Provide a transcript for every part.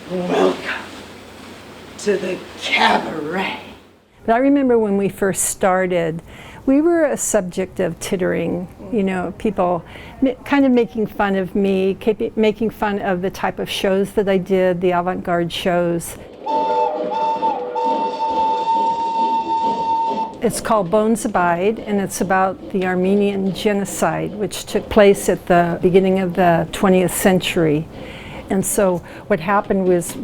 Welcome to the Cabaret. But I remember when we first started, we were a subject of tittering, you know, people kind of making fun of me, making fun of the type of shows that I did, the avant-garde shows. It's called B.O.V, and it's about the Armenian genocide, which took place at the beginning of the 20th century. And so what happened was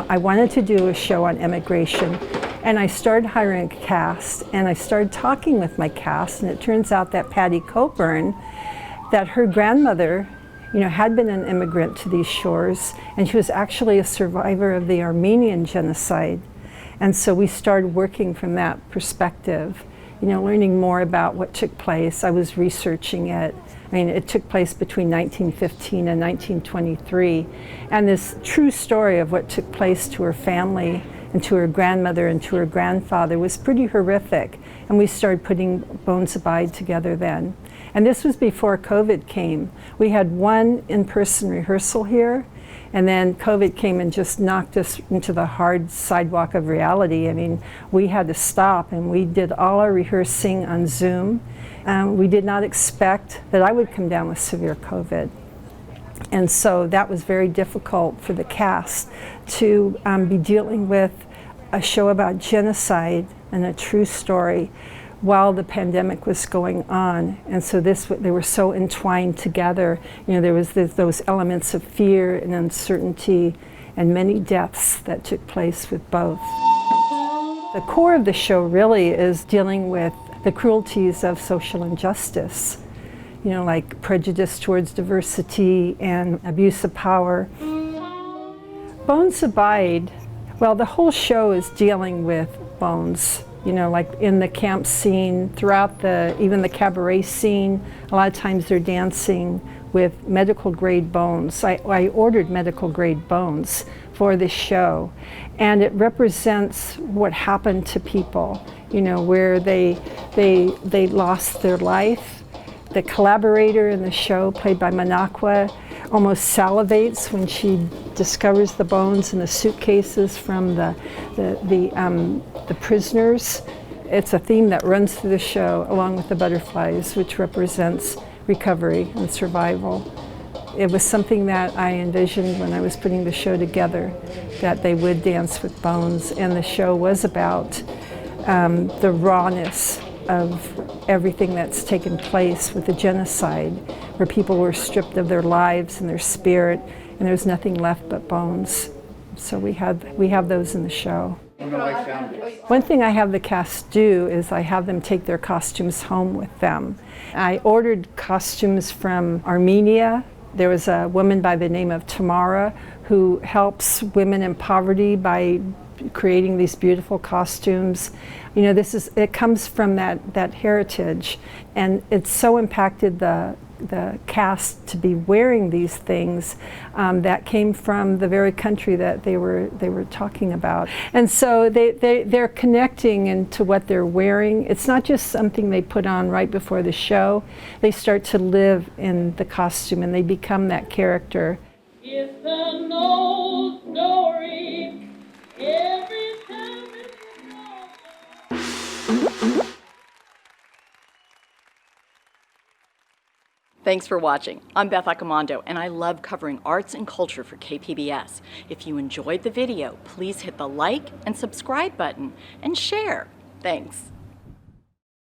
I wanted to do a show on immigration, and I started hiring a cast, and I started talking with my cast, and it turns out that Patty Coburn, that her grandmother, you know, had been an immigrant to these shores, and she was actually a survivor of the Armenian genocide. And so we started working from that perspective, you know, learning more about what took place. I was researching it. I mean, it took place between 1915 and 1923. And this true story of what took place to her family and to her grandmother and to her grandfather was pretty horrific. And we started putting B.O.V together then. And this was before COVID came. We had one in-person rehearsal here, and then COVID came and just knocked us into the hard sidewalk of reality. I mean, we had to stop, and we did all our rehearsing on Zoom. We did not expect that I would come down with severe COVID. And so that was very difficult for the cast to be dealing with a show about genocide and a true story while the pandemic was going on. And so they were so entwined together. You know, there was those elements of fear and uncertainty and many deaths that took place with both. The core of the show really is dealing with the cruelties of social injustice, you know, like prejudice towards diversity and abuse of power. Bones Abide, well, the whole show is dealing with bones. You know, like in the camp scene, throughout even the cabaret scene, a lot of times they're dancing with medical grade bones. I ordered medical grade bones for this show, and it represents what happened to people, you know, where they lost their life. The collaborator in the show, played by Manakwa, almost salivates when she discovers the bones in the suitcases from the prisoners. It's a theme that runs through the show, along with the butterflies, which represents recovery and survival. It was something that I envisioned when I was putting the show together, that they would dance with bones, and the show was about the rawness of everything that's taken place with the genocide, where people were stripped of their lives and their spirit, and there's nothing left but bones. So we have those in the show. One thing I have the cast do is I have them take their costumes home with them. I ordered costumes from Armenia. There was a woman by the name of Tamara who helps women in poverty by creating these beautiful costumes. You know, it comes from that heritage, and it's so impacted the cast to be wearing these things that came from the very country that they were talking about. And so they're connecting into what they're wearing. It's not just something they put on right before the show. They start to live in the costume, and they become that character. It's an old story. Every time it's Thanks for watching. I'm Beth Accomando, and I love covering arts and culture for KPBS. If you enjoyed the video, please hit the like and subscribe button and share. Thanks.